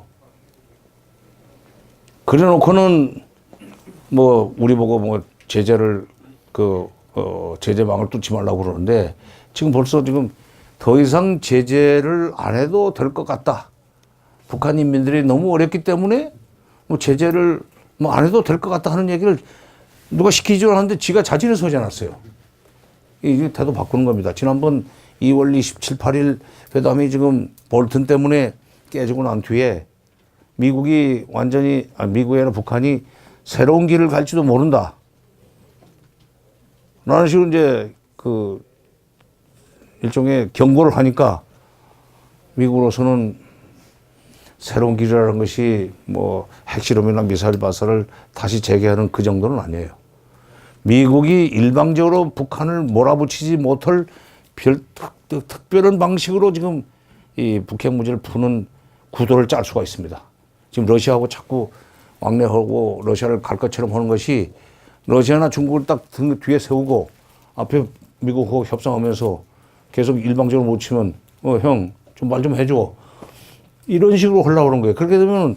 그래 놓고는 뭐 우리 보고 뭐 제재를 제재망을 뚫지 말라고 그러는데 지금 벌써 지금 더 이상 제재를 안 해도 될 것 같다. 북한 인민들이 너무 어렵기 때문에 뭐 제재를 뭐 안 해도 될 것 같다 하는 얘기를 누가 시키지 않았는데 지가 자진해서 하지 않았어요. 이게 태도 바꾸는 겁니다. 지난번 2월 27, 8일 회담이 지금 볼튼 때문에 깨지고 난 뒤에 미국이 완전히, 미국이 아니라 북한이 새로운 길을 갈지도 모른다. 라는 식으로 이제 그 일종의 경고를 하니까 미국으로서는 새로운 길이라는 것이 뭐 핵실험이나 미사일 발사를 다시 재개하는 그 정도는 아니에요. 미국이 일방적으로 북한을 몰아붙이지 못할 특별한 방식으로 지금 이 북핵 문제를 푸는 구도를 짤 수가 있습니다. 지금 러시아하고 자꾸 왕래하고 러시아를 갈 것처럼 하는 것이 러시아나 중국을 딱 등 뒤에 세우고 앞에 미국하고 협상하면서 계속 일방적으로 못 치면 형 좀 말 좀 해줘. 이런 식으로 하려고 그런 거예요. 그렇게 되면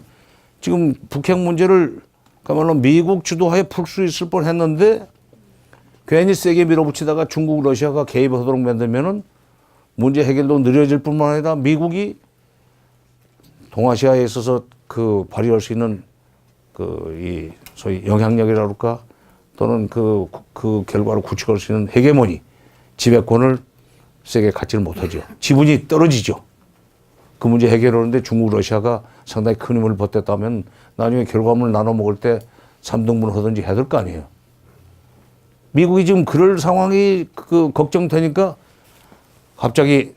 지금 북핵 문제를 그야말로 미국 주도하에 풀 수 있을 뻔 했는데 괜히 세게 밀어붙이다가 중국, 러시아가 개입하도록 만들면은 문제 해결도 느려질 뿐만 아니라 미국이 동아시아에 있어서 그 발휘할 수 있는 이 소위 영향력이라 그럴까 또는 그 결과를 구축할 수 있는 헤게모니, 지배권을 세게 갖지를 못하죠. 지분이 떨어지죠. 그 문제 해결하는데 중국, 러시아가 상당히 큰 힘을 보탰다면 나중에 결과물을 나눠 먹을 때 3등분 하든지 해야 될 거 아니에요. 미국이 지금 그럴 상황이 걱정되니까 갑자기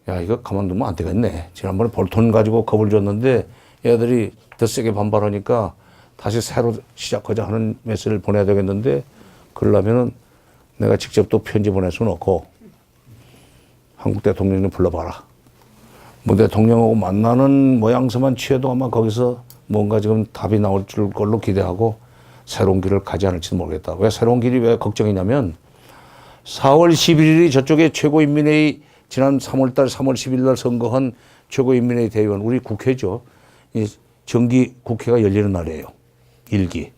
야, 이거 가만두면 안 되겠네. 지난번에 볼턴 가지고 겁을 줬는데 얘들이 더 세게 반발하니까 다시 새로 시작하자 하는 메시지를 보내야 되겠는데 그러려면은 내가 직접 또 편지 보낼 수는 없고 한국 대통령을 불러봐라. 뭐 대통령하고 만나는 모양새만 취해도 아마 거기서 뭔가 지금 답이 나올 걸로 기대하고 새로운 길을 가지 않을지도 모르겠다. 왜 새로운 길이 왜 걱정이냐면 4월 11일이 저쪽에 최고인민회의 지난 3월 10일 날 선거한 최고인민회의 대의원 우리 국회죠. 이 정기 국회가 열리는 날이에요. 1기.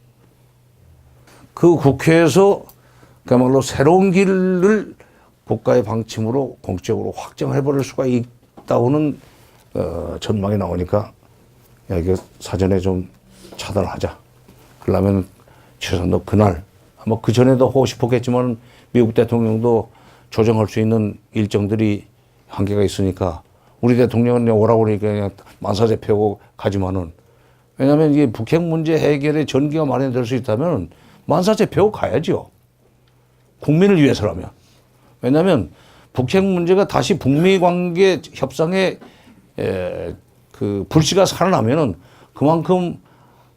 그 국회에서 그야말로 새로운 길을 국가의 방침으로 공적으로 확정해버릴 수가 있다고는 전망이 나오니까 야, 이거 사전에 좀 차단하자. 그러려면 최소한 그날 아마 그 전에도 하고 싶었겠지만 미국 대통령도 조정할 수 있는 일정들이 한계가 있으니까 우리 대통령은 오라고 그러니까 그냥 만사제 펴고 가지만은 왜냐하면 이게 북핵 문제 해결의 전기가 마련될 수 있다면 만사제 펴고 가야죠. 국민을 위해서라면. 왜냐하면 북핵 문제가 다시 북미 관계 협상의 그 불씨가 살아나면은 그만큼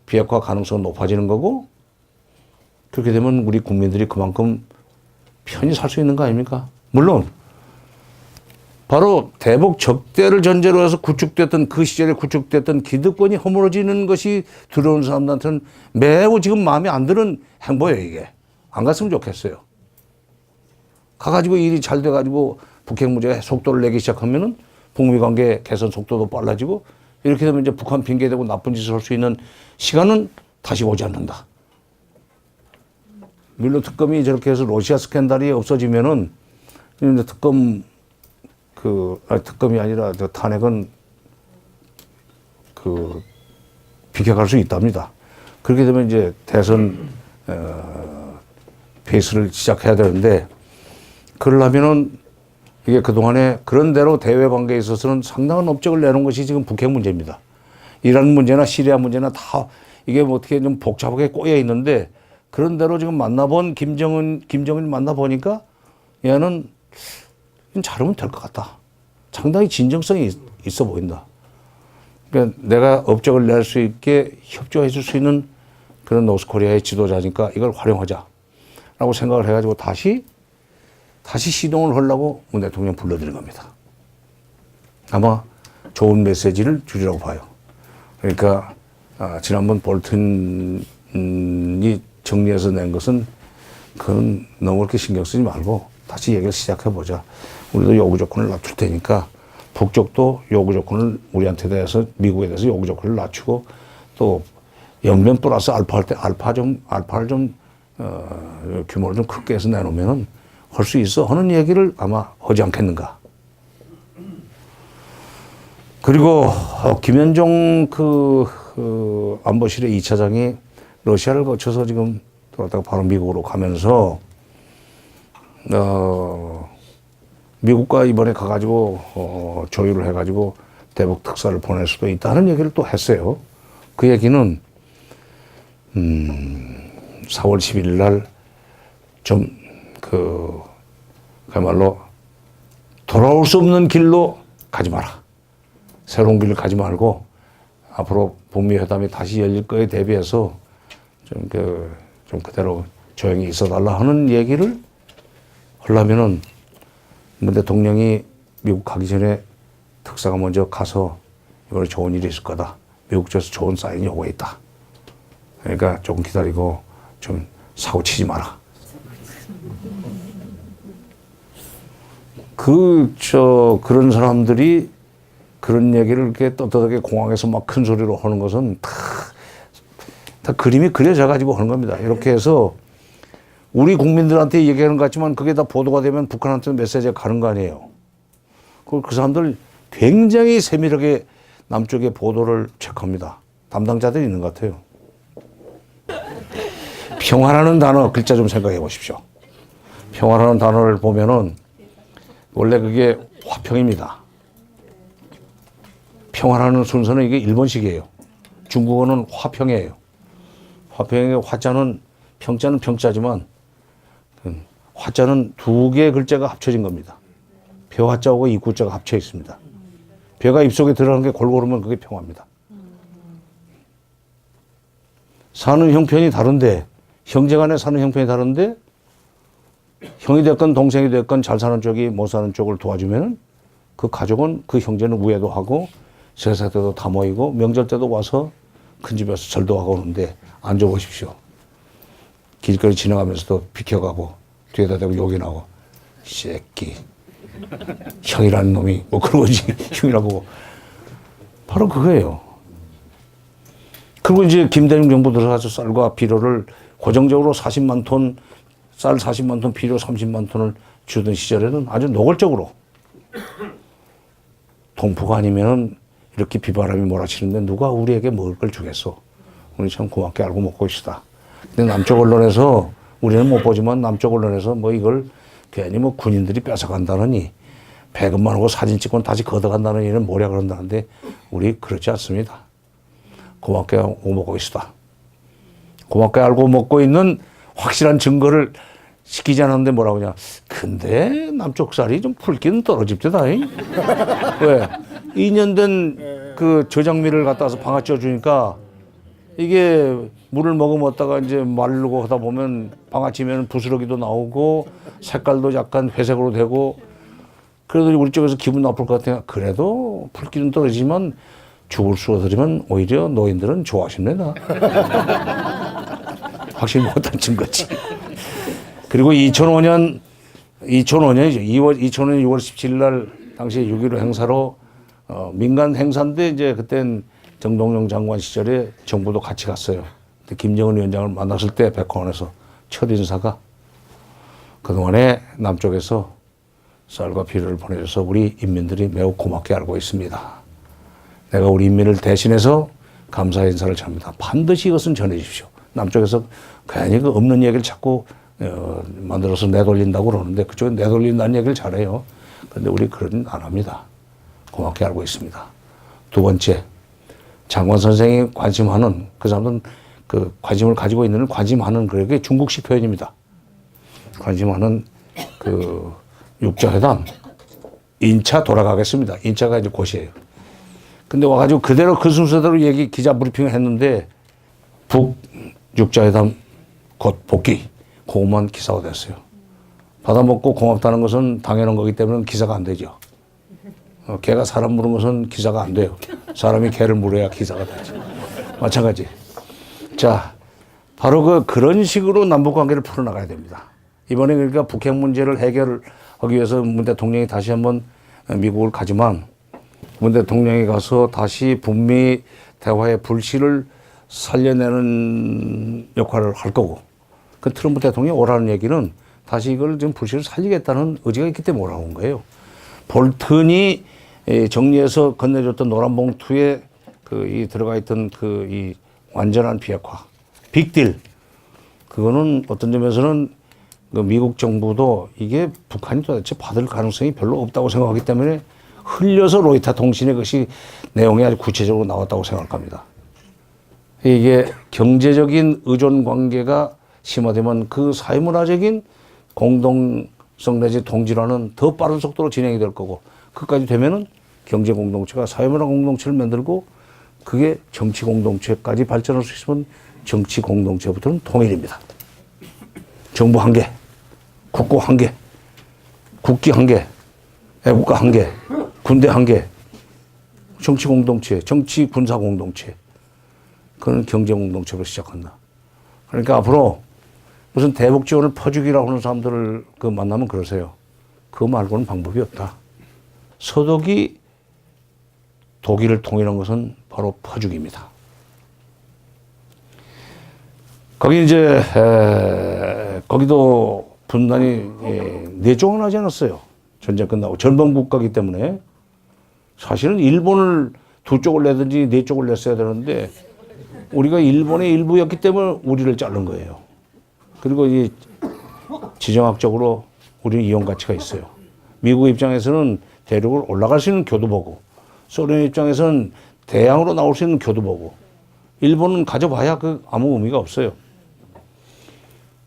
비핵화 가능성은 높아지는 거고 그렇게 되면 우리 국민들이 그만큼 편히 살 수 있는 거 아닙니까? 물론 바로 대북 적대를 전제로 해서 구축됐던 그 시절에 구축됐던 기득권이 허물어지는 것이 들어오는 사람들한테는 매우 지금 마음에 안 드는 행보예요, 이게. 안 갔으면 좋겠어요. 가가지고 일이 잘 돼가지고 북핵 문제가 속도를 내기 시작하면은 북미 관계 개선 속도도 빨라지고 이렇게 되면 이제 북한 핑계대고 나쁜 짓을 할 수 있는 시간은 다시 오지 않는다. 밀러 특검이 저렇게 해서 러시아 스캔들이 없어지면은 이제 특검이 아니라 저 탄핵은 비켜갈 수 있답니다. 그렇게 되면 이제 대선 페이스를 시작해야 되는데 그러려면은 이게 그동안에 그런 대로 대외 관계에 있어서는 상당한 업적을 내놓은 것이 지금 북핵 문제입니다. 이란 문제나 시리아 문제나 다 이게 뭐 어떻게 좀 복잡하게 꼬여 있는데 그런 대로 지금 만나본 김정은 만나보니까 얘는 잘하면 될 것 같다. 상당히 진정성이 있어 보인다. 그러니까 내가 업적을 낼 수 있게 협조해 줄 수 있는 그런 노스코리아의 지도자니까 이걸 활용하자라고 생각을 해가지고 다시 시동을 하려고 문 대통령 불러드린 겁니다. 아마 좋은 메시지를 주리라고 봐요. 그러니까 지난번 볼튼이 정리해서 낸 것은 그건 너무 그렇게 신경 쓰지 말고 다시 얘기를 시작해보자. 우리도 요구 조건을 낮출 테니까 북쪽도 요구 조건을 우리한테 대해서 미국에 대해서 요구 조건을 낮추고 또 영변 플러스 알파 할 때 알파를 좀 규모를 좀 크게 해서 내놓으면은 할 수 있어 하는 얘기를 아마 하지 않겠는가. 그리고 김현종 안보실의 2차장이 러시아를 거쳐서 지금 돌아다가 바로 미국으로 가면서 미국과 이번에 가가지고 조율을 해가지고 대북 특사를 보낼 수도 있다는 얘기를 또 했어요. 그 얘기는 4월 11일 날 좀 그야말로 돌아올 수 없는 길로 가지 마라. 새로운 길을 가지 말고 앞으로 북미 회담이 다시 열릴 거에 대비해서 좀 그대로 조용히 있어달라 하는 얘기를 하려면은 문 대통령이 미국 가기 전에 특사가 먼저 가서 이번에 좋은 일이 있을 거다. 미국 쪽에서 좋은 사인이 오고 있다. 그러니까 조금 기다리고 좀 사고 치지 마라. 그런 사람들이 그런 얘기를 이렇게 떳떳하게 공항에서 막 큰 소리로 하는 것은 다 그림이 그려져 가지고 하는 겁니다. 이렇게 해서 우리 국민들한테 얘기하는 것 같지만 그게 다 보도가 되면 북한한테 메시지가 가는 거 아니에요. 그 사람들 굉장히 세밀하게 남쪽의 보도를 체크합니다. 담당자들이 있는 것 같아요. 평화라는 단어 글자 좀 생각해 보십시오. 평화라는 단어를 보면은 원래 그게 화평입니다. 평화라는 순서는 이게 일본식이에요. 중국어는 화평이에요. 화평의 화자는 평자는 평자지만 화자는 두 개의 글자가 합쳐진 겁니다. 벼화자하고 입구자가 합쳐 있습니다. 벼가 입속에 들어가는 게 골고루면 그게 평화입니다. 사는 형편이 다른데, 형제 간에 사는 형편이 다른데, 형이 됐건 동생이 됐건 잘 사는 쪽이 못 사는 쪽을 도와주면은 그 가족은 그 형제는 우애도 하고 제사 때도 다 모이고 명절 때도 와서 큰 집에서 절도 하고 오는데 앉아보십시오. 길거리 지나가면서도 비켜가고 뒤에다 대고 욕이 나고 새끼 형이라는 놈이 뭐 그런 거지 형이라고 바로 그거예요. 그리고 이제 김대중 정부 들어가서 쌀과 비료를 고정적으로 40만 톤 쌀 40만 톤 비료 30만 톤을 주던 시절에는 아주 노골적으로 동포가 아니면은 이렇게 비바람이 몰아치는데 누가 우리에게 먹을 걸 주겠어. 우리 참 고맙게 알고 먹고 있다. 근데 남쪽 언론에서 우리는 못 보지만 남쪽 언론에서 뭐 이걸 괜히 뭐 군인들이 뺏어간다느니 배급만 하고 사진 찍고 다시 걷어간다는 일은 뭐라 그런다는데 우리 그렇지 않습니다. 고맙게 알고 먹고 있다. 고맙게 알고 먹고 있는 확실한 증거를 시키지 않았는데 뭐라고 하냐. 근데 남쪽 쌀이 좀 붉기는 떨어집니다. 왜? 2년 된 그 저장미를 갖다 와서 방아찌워 주니까 이게 물을 머금었다가 이제 마르고 하다 보면 방아찌면 부스러기도 나오고 색깔도 약간 회색으로 되고 그래도 우리 쪽에서 기분 나쁠 것 같아요. 그래도 붉기는 떨어지지만 죽을 수어들이면 오히려 노인들은 좋아하십니다. 확실히 못한 증거지. 그리고 2005년이죠. 2005년 6월 17일 날 당시 6.15 행사로 민간 행사인데 이제 그땐 정동영 장관 시절에 정부도 같이 갔어요. 근데 김정은 위원장을 만났을 때 백화원에서 첫 인사가 그동안에 남쪽에서 쌀과 비료를 보내줘서 우리 인민들이 매우 고맙게 알고 있습니다. 내가 우리 인민을 대신해서 감사 인사를 전합니다. 반드시 이것은 전해주십시오. 남쪽에서 괜히 그 없는 얘기를 자꾸 만들어서 내돌린다고 그러는데 그쪽은 내돌린다는 얘기를 잘해요. 그런데 우리 그러진 안 합니다. 고맙게 알고 있습니다. 두 번째, 장관 선생이 관심하는 그 사람은 그 관심을 가지고 있는 관심하는 그게 중국식 표현입니다. 관심하는 그 육자회담 인차 돌아가겠습니다. 인차가 이제 곧이에요. 근데 와가지고 그대로 그 순서대로 기자 브리핑을 했는데 북 육자회담 곧 복귀. 그것만 기사가 됐어요. 받아먹고 고맙다는 것은 당연한 거기 때문에 기사가 안 되죠. 개가 사람 물은 것은 기사가 안 돼요. 사람이 개를 물어야 기사가 되지. 마찬가지. 자, 바로 그런 식으로 남북 관계를 풀어나가야 됩니다. 이번에 그러니까 북핵 문제를 해결하기 위해서 문 대통령이 다시 한번 미국을 가지만 문 대통령이 가서 다시 북미 대화의 불씨를 살려내는 역할을 할 거고 그 트럼프 대통령이 오라는 얘기는 다시 이걸 지금 불씨를 살리겠다는 의지가 있기 때문에 오라고 온 거예요. 볼튼이 정리해서 건네줬던 노란 봉투에 이 들어가 있던 이 완전한 비핵화, 빅딜. 그거는 어떤 점에서는 그 미국 정부도 이게 북한이 도대체 받을 가능성이 별로 없다고 생각하기 때문에 흘려서 로이터 통신에 그것이 내용이 아주 구체적으로 나왔다고 생각합니다. 이게 경제적인 의존 관계가 심화되면 그 사회문화적인 공동성 내지 동질화는 더 빠른 속도로 진행이 될 거고 그까지 되면은 경제 공동체가 사회문화 공동체를 만들고 그게 정치 공동체까지 발전할 수 있으면 정치 공동체부터는 통일입니다. 정부 한 개, 국고 한 개, 국기 한 개, 애국가 한 개, 군대 한 개, 정치 공동체, 정치 군사 공동체. 그건 경제 공동체로 시작한다. 그러니까 앞으로 무슨 대북 지원을 퍼주기라고 하는 사람들을 만나면 그러세요. 그거 말고는 방법이 없다. 서독이 독일을 통일한 것은 바로 퍼주기입니다. 거기 이제 거기도 분단이 내종은 하지 않았어요. 전쟁 끝나고 전범 국가이기 때문에 사실은 일본을 두 쪽을 내든지 네 쪽을 냈어야 되는데 우리가 일본의 일부였기 때문에 우리를 자른 거예요. 그리고 이 지정학적으로 우리는 이용 가치가 있어요. 미국 입장에서는 대륙을 올라갈 수 있는 교두보고 소련 입장에서는 대양으로 나올 수 있는 교두보고 일본은 가져봐야 아무 의미가 없어요.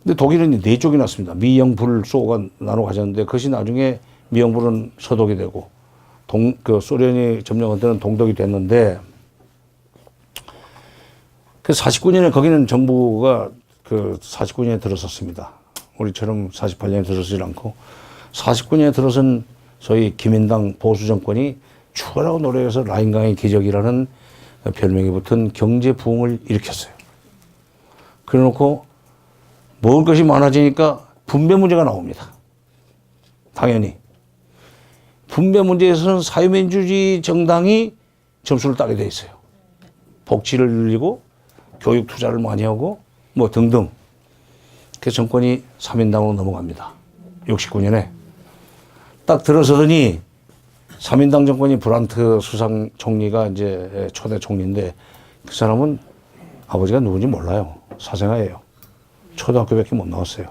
근데 독일은 네 쪽이 났습니다. 미영불 소가 나눠 가졌는데 그것이 나중에 미영불은 서독이 되고 그 소련이 점령한 때는 동독이 됐는데 그 49년에 거기는 정부가 그 49년에 들어섰습니다. 우리처럼 48년에 들어서지 않고 49년에 들어선 소위 기민당 보수 정권이 추가라고 노력해서 라인강의 기적이라는 별명이 붙은 경제 부흥을 일으켰어요. 그래 놓고 먹을 것이 많아지니까 분배 문제가 나옵니다. 당연히. 분배 문제에서는 사회민주주의 정당이 점수를 따게 돼 있어요. 복지를 늘리고 교육 투자를 많이 하고 뭐 등등. 그 정권이 3인당으로 넘어갑니다. 69년에. 딱 들어서더니 3인당 정권이 브란트 수상 총리가 이제 초대 총리인데 그 사람은 아버지가 누군지 몰라요. 사생아예요. 초등학교밖에 못 나왔어요.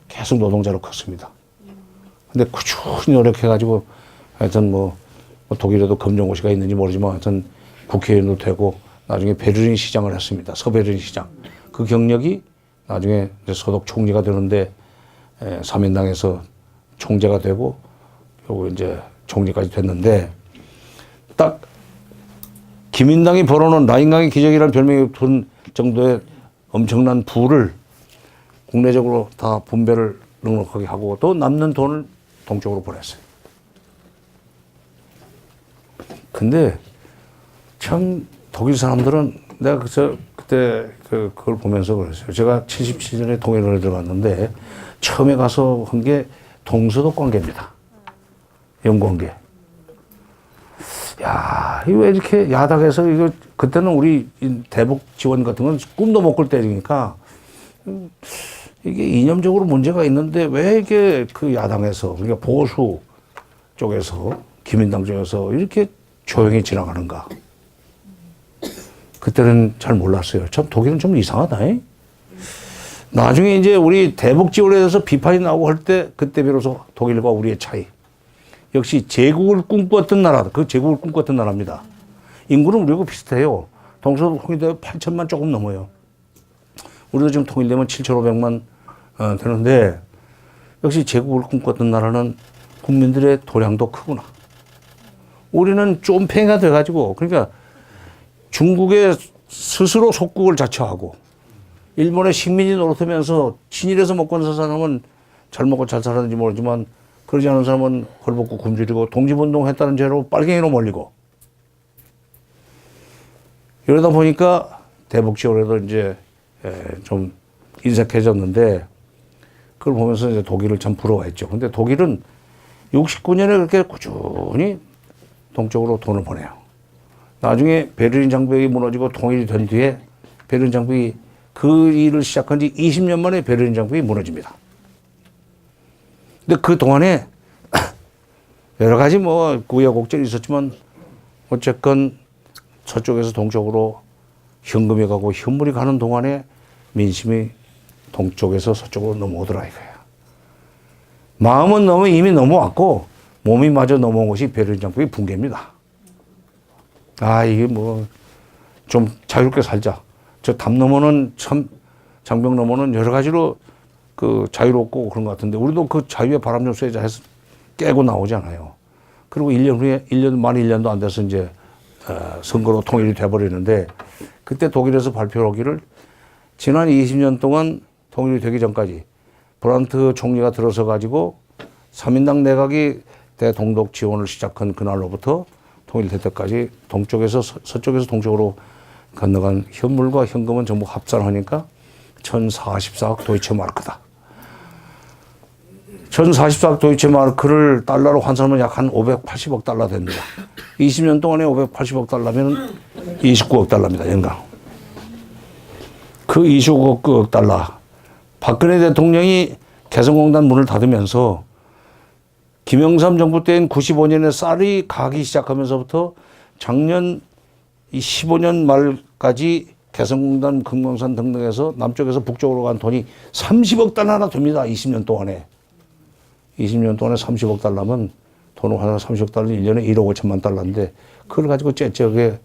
계속 노동자로 컸습니다. 근데 꾸준히 노력해가지고 하여튼 뭐 독일에도 검정고시가 있는지 모르지만 하여튼 국회의원도 되고 나중에 베를린 시장을 했습니다. 서베를린 시장. 그 경력이 나중에 이제 서독 총리가 되는데 3인당에서 총재가 되고 결국 이제 총리까지 됐는데 딱 기민당이 벌어놓은 라인강의 기적이라는 별명이 붙은 정도의 엄청난 부를 국내적으로 다 분배를 넉넉하게 하고 또 남는 돈을 동쪽으로 보냈어요. 근데 참 독일 사람들은 내가 그때 그걸 보면서 그랬어요. 제가 77년에 통일을 들어갔는데 처음에 가서 한 게 동서독 관계입니다. 영관계. 야, 이거 왜 이렇게 야당에서 이거 그때는 우리 대북 지원 같은 건 꿈도 못 꿀 때니까 이게 이념적으로 문제가 있는데 왜 이게 그 야당에서 그러니까 보수 쪽에서 기민당 쪽에서 이렇게 조용히 지나가는가. 그때는 잘 몰랐어요. 참 독일은 좀 이상하다. 나중에 이제 우리 대북 지원에 대해서 비판이 나오고 할 때 그때 비로소 독일과 우리의 차이. 역시 제국을 꿈꿨던 나라, 그 제국을 꿈꿨던 나라입니다. 인구는 우리하고 비슷해요. 동서독 통일되면 8천만 조금 넘어요. 우리도 지금 통일되면 7,500만 되는데 역시 제국을 꿈꿨던 나라는 국민들의 도량도 크구나. 우리는 쫌팽이가 돼가지고 그러니까 중국에 스스로 속국을 자처하고 일본의 식민지 노릇하면서 친일에서 먹고 산 사람은 잘 먹고 잘 살았는지 모르지만 그러지 않은 사람은 헐벗고 굶주리고 독립운동했다는 죄로 빨갱이로 몰리고 이러다 보니까 대북지원에도 이제 좀 인색해졌는데 그걸 보면서 이제 독일을 참 부러워했죠. 근데 독일은 69년에 그렇게 꾸준히 동쪽으로 돈을 보내요. 나중에 베를린 장벽이 무너지고 통일이 된 뒤에 베를린 장벽이 그 일을 시작한 지 20년 만에 베를린 장벽이 무너집니다. 근데 그 동안에 여러 가지 뭐 우여곡절이 있었지만 어쨌건 서쪽에서 동쪽으로 현금이 가고 현물이 가는 동안에 민심이 동쪽에서 서쪽으로 넘어오더라 이거야. 마음은 이미 넘어왔고 몸이 마저 넘어온 것이 베를린 장벽이 붕괴입니다. 아, 이게 뭐 좀 자유롭게 살자. 저 담 너머는 참 장벽 너머는 여러 가지로 그 자유롭고 그런 것 같은데 우리도 그 자유의 바람 좀 쐬자 해서 깨고 나오잖아요. 그리고 1년 후에 만 1년도 안 돼서 이제 선거로 통일이 돼버리는데 그때 독일에서 발표하기를 지난 20년 동안 통일이 되기 전까지 브란트 총리가 들어서 가지고 3인당 내각이 대동독 지원을 시작한 그날로부터 통일될 때까지 동쪽에서 서쪽에서 동쪽으로 건너간 현물과 현금은 전부 합산하니까 1044억 도이체마르크다. 1044억 도이체마르크를 달러로 환산하면 약 한 580억 달러 됩니다. 20년 동안에 580억 달러면 29억 달러입니다. 연간. 그 29억 달러. 박근혜 대통령이 개성공단 문을 닫으면서 김영삼 정부 때인 95년에 쌀이 가기 시작하면서부터 작년 15년 말까지 개성공단, 금강산 등등에서 남쪽에서 북쪽으로 간 돈이 30억 달러나 됩니다. 20년 동안에. 20년 동안에 30억 달러면 돈을 하나 30억 달러 1년에 1억 5천만 달러인데 그걸 가지고 째째하게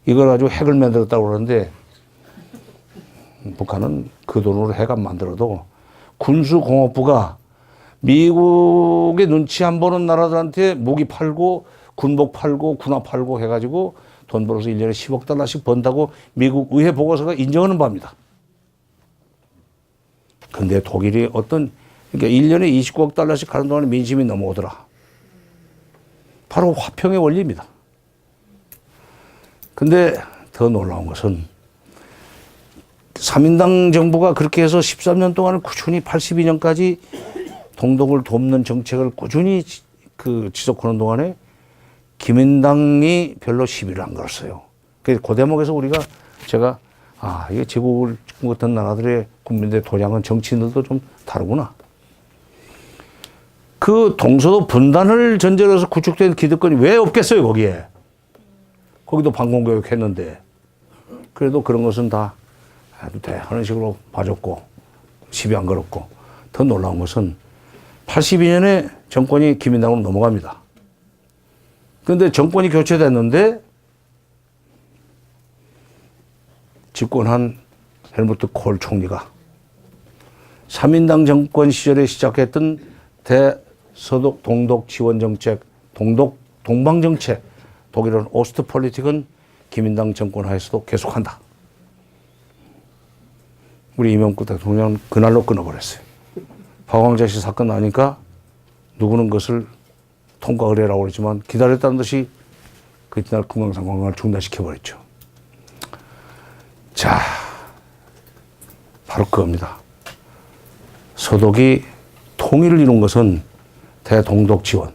이걸 가지고 핵을 만들었다고 그러는데 북한은 그 돈으로 해가 만들어도 군수공업부가 미국의 눈치 안 보는 나라들한테 무기 팔고 군복 팔고 군화 팔고 해가지고 돈 벌어서 1년에 10억 달러씩 번다고 미국 의회 보고서가 인정하는 바입니다. 근데 독일이 그러니까 1년에 29억 달러씩 가는 동안에 민심이 넘어오더라. 바로 화평의 원리입니다. 근데 더 놀라운 것은 3인당 정부가 그렇게 해서 13년 동안을 꾸준히 82년까지 동독을 돕는 정책을 꾸준히 지속하는 동안에 기민당이 별로 시비를 안 걸었어요. 그 대목에서 제가 이게 제국 같은 나라들의 국민들의 도량은 정치인들도 좀 다르구나. 그 동서도 분단을 전제로 해서 구축된 기득권이 왜 없겠어요, 거기에. 거기도 반공교육 했는데. 그래도 그런 것은 다 해도 돼 하는 식으로 봐줬고 시비 안 걸었고. 더 놀라운 것은 82년에 정권이 기민당으로 넘어갑니다. 그런데 정권이 교체됐는데 집권한 헬무트 콜 총리가 3인당 정권 시절에 시작했던 대서독 동독 지원 정책, 동방 정책, 독일은 오스트폴리틱은 기민당 정권 하에서도 계속한다. 우리 이명박 대통령은 그날로 끊어버렸어요. 박광자씨 사건 나니까 누구는 그것을 통과 의뢰라고 그랬지만 기다렸다는 듯이 그날 금강산 관광을 중단시켜버렸죠. 자, 바로 그겁니다. 서독이 통일을 이룬 것은 대동독 지원.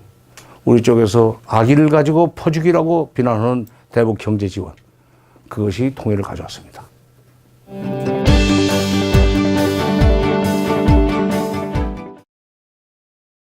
우리 쪽에서 악의를 가지고 퍼주기라고 비난하는 대북 경제 지원. 그것이 통일을 가져왔습니다.